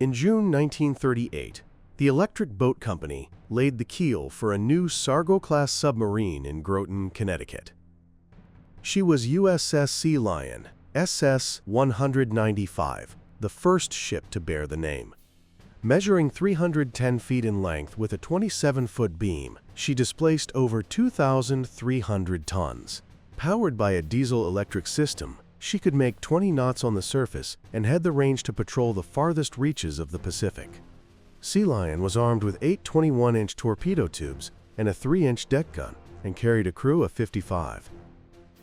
In June 1938, the Electric Boat Company laid the keel for a new Sargo-class submarine in Groton, Connecticut. She was USS Sealion, SS-195, the first ship to bear the name. Measuring 310 feet in length with a 27-foot beam, she displaced over 2,300 tons. Powered by a diesel-electric system, she could make 20 knots on the surface and had the range to patrol the farthest reaches of the Pacific. Sealion was armed with 8 21-inch torpedo tubes and a 3-inch deck gun and carried a crew of 55.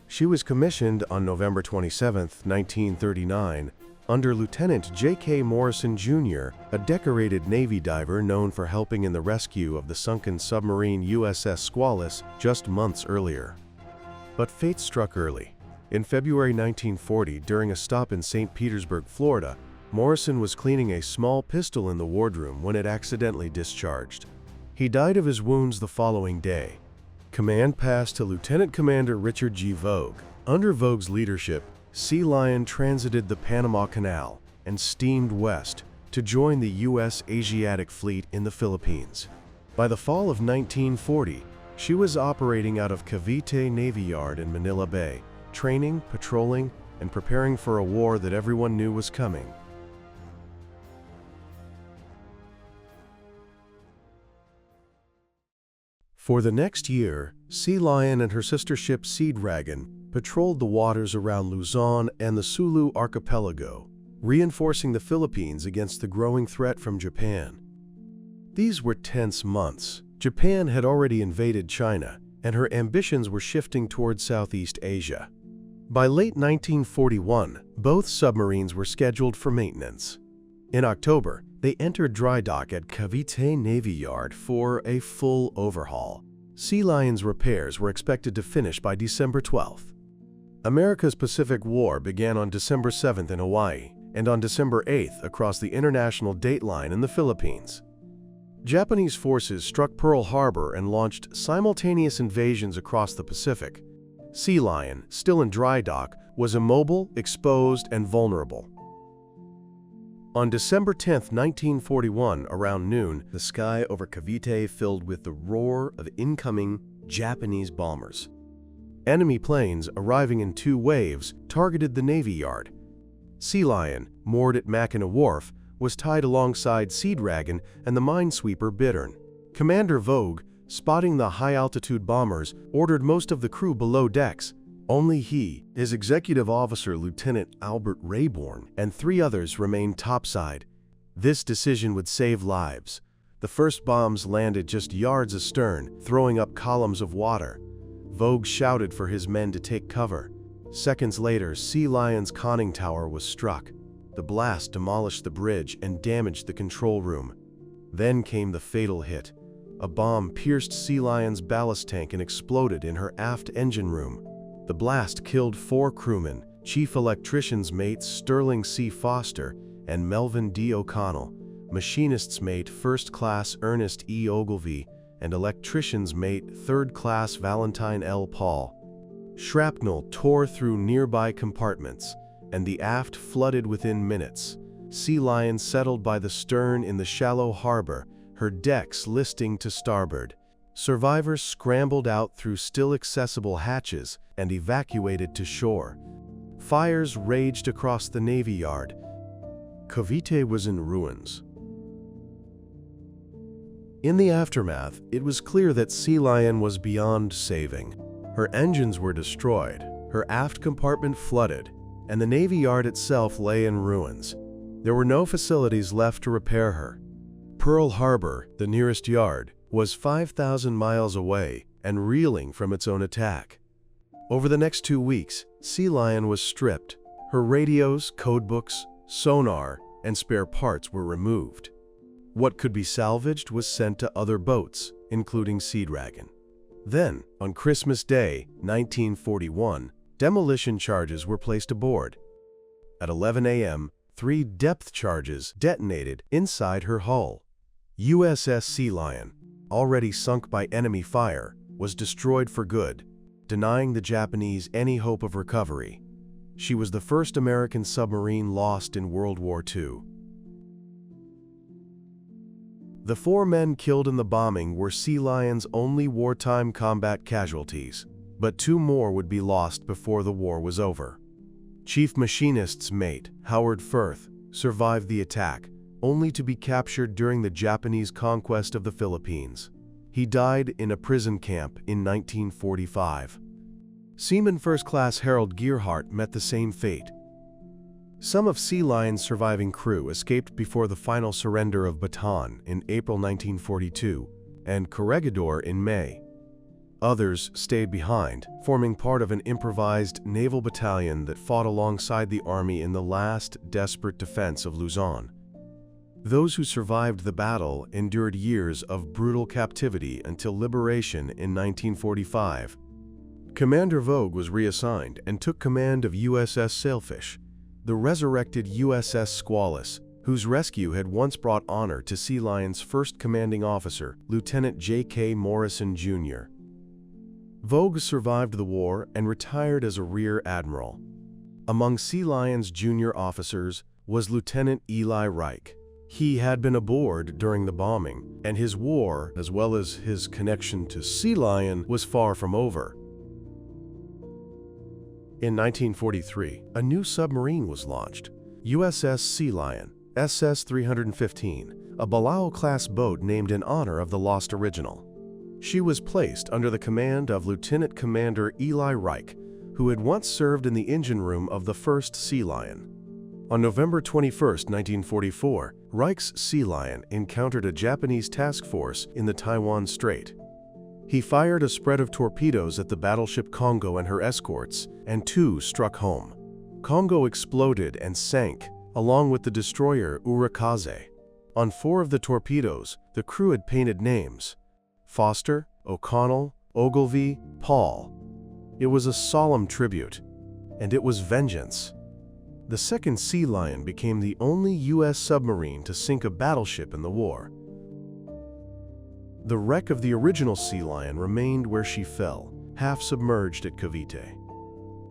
She was commissioned on November 27, 1939, under Lieutenant J.K. Morrison, Jr., a decorated Navy diver known for helping in the rescue of the sunken submarine USS Sealion just months earlier. But fate struck early. In February 1940, during a stop in St. Petersburg, Florida, Morrison was cleaning a small pistol in the wardroom when it accidentally discharged. He died of his wounds the following day. Command passed to Lieutenant Commander Richard G. Vogue. Under Vogue's leadership, Sealion transited the Panama Canal and steamed west to join the U.S. Asiatic Fleet in the Philippines. By the fall of 1940, she was operating out of Cavite Navyyard in Manila Bay, training, patrolling, and preparing for a war that everyone knew was coming. For the next year, Sealion and her sister ship Seadragon patrolled the waters around Luzon and the Sulu archipelago, reinforcing the Philippines against the growing threat from Japan. These were tense months. Japan had already invaded China, and her ambitions were shifting toward Southeast Asia. By late 1941, both submarines were scheduled for maintenance. In October, they entered dry dock at Cavite Navyyard for a full overhaul. Sealion's repairs were expected to finish by December 12th. America's Pacific War began on December 7th in Hawaii and on December 8th across the international dateline in the Philippines. Japanese forces struck Pearl Harbor and launched simultaneous invasions across the Pacific. Sealion, still in dry dock, was immobile, exposed, and vulnerable. On December 10, 1941, around noon, the sky over Cavite filled with the roar of incoming Japanese bombers. Enemy planes, arriving in 2 waves, targeted the Navy Yard. Sealion, moored at Mackinac Wharf, was tied alongside Seadragon and the minesweeper Bittern. Commander Vogue, spotting the high-altitude bombers, ordered most of the crew below decks. Only he, his executive officer Lieutenant Albert Rayborn, and 3 others remained topside. This decision would save lives. The first bombs landed just yards astern, throwing up columns of water. Vogue shouted for his men to take cover. Seconds later, Sealion's conning tower was struck. The blast demolished the bridge and damaged the control room. Then came the fatal hit. A bomb pierced Sealion's ballast tank and exploded in her aft engine room. The blast killed 4 crewmen, Chief Electrician's mate Sterling C. Foster and Melvin D. O'Connell, Machinist's mate First Class Ernest E. Ogilvie, and Electrician's mate Third Class Valentine L. Paul. Shrapnel tore through nearby compartments, and the aft flooded within minutes. Sealion settled by the stern in the shallow harbor, her decks listing to starboard. Survivors scrambled out through still accessible hatches and evacuated to shore. Fires raged across the Navy Yard. Cavite was in ruins. In the aftermath, it was clear that Sealion was beyond saving. Her engines were destroyed, her aft compartment flooded, and the Navy Yard itself lay in ruins. There were no facilities left to repair her. Pearl Harbor, the nearest yard, was 5,000 miles away and reeling from its own attack. Over the next 2 weeks, Sealion was stripped. Her radios, codebooks, sonar, and spare parts were removed. What could be salvaged was sent to other boats, including Seadragon. Then, on Christmas Day, 1941, demolition charges were placed aboard. At 11 a.m., 3 depth charges detonated inside her hull. USS Sealion, already sunk by enemy fire, was destroyed for good, denying the Japanese any hope of recovery. She was the first American submarine lost in World War II. The 4 men killed in the bombing were Sealion's only wartime combat casualties, but 2 more would be lost before the war was over. Chief Machinist's mate, Howard Firth, survived the attack, only to be captured during the Japanese conquest of the Philippines. He died in a prison camp in 1945. Seaman First Class Harold Gearhart met the same fate. Some of Sealion's surviving crew escaped before the final surrender of Bataan in April 1942 and Corregidor in May. Others stayed behind, forming part of an improvised naval battalion that fought alongside the Army in the last desperate defense of Luzon. Those who survived the battle endured years of brutal captivity until liberation in 1945. Commander Vogue was reassigned and took command of USS Sailfish, the resurrected USS Squalus, whose rescue had once brought honor to Sealion's first commanding officer, Lieutenant J.K. Morrison, Jr. Vogue survived the war and retired as a rear admiral. Among Sealion's junior officers was Lieutenant Eli Reich. He had been aboard during the bombing, and his war, as well as his connection to Sealion, was far from over. In 1943, a new submarine was launched, USS Sealion, SS-315, a Balao-class boat named in honor of the lost original. She was placed under the command of Lieutenant Commander Eli Reich, who had once served in the engine room of the first Sealion. On November 21, 1944, Reich's Sealion encountered a Japanese task force in the Taiwan Strait. He fired a spread of torpedoes at the battleship Congo and her escorts, and 2 struck home. Congo exploded and sank, along with the destroyer Urakaze. On 4 of the torpedoes, the crew had painted names: Foster, O'Connell, Ogilvy, Paul. It was a solemn tribute, and it was vengeance. The second Sealion became the only U.S. submarine to sink a battleship in the war. The wreck of the original Sealion remained where she fell, half submerged at Cavite.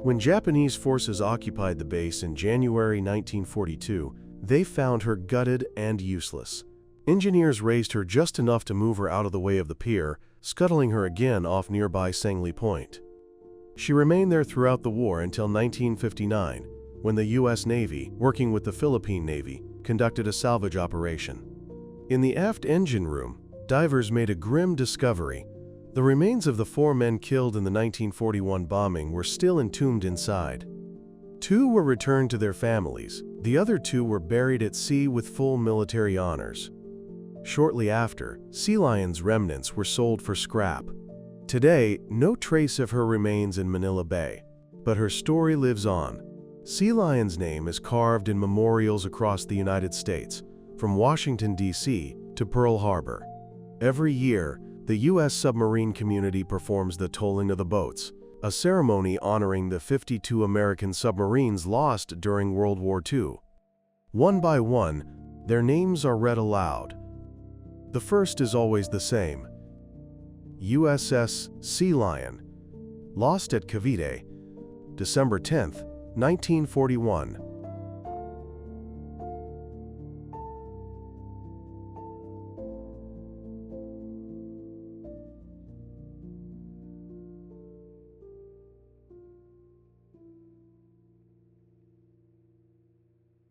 When Japanese forces occupied the base in January 1942, they found her gutted and useless. Engineers raised her just enough to move her out of the way of the pier, scuttling her again off nearby Sangley Point. She remained there throughout the war until 1959, when the U.S. Navy, working with the Philippine Navy, conducted a salvage operation. In the aft engine room, divers made a grim discovery. The remains of the 4 men killed in the 1941 bombing were still entombed inside. 2 were returned to their families. The other 2 were buried at sea with full military honors. Shortly after, Sealion's remnants were sold for scrap. Today, no trace of her remains in Manila Bay, but her story lives on. Sealion's name is carved in memorials across the United States, from Washington, D.C. to Pearl Harbor. Every year, the U.S. submarine community performs the tolling of the boats, a ceremony honoring the 52 American submarines lost during World War II. One by one, their names are read aloud. The first is always the same: USS Sealion, lost at Cavite, December 10, 1941.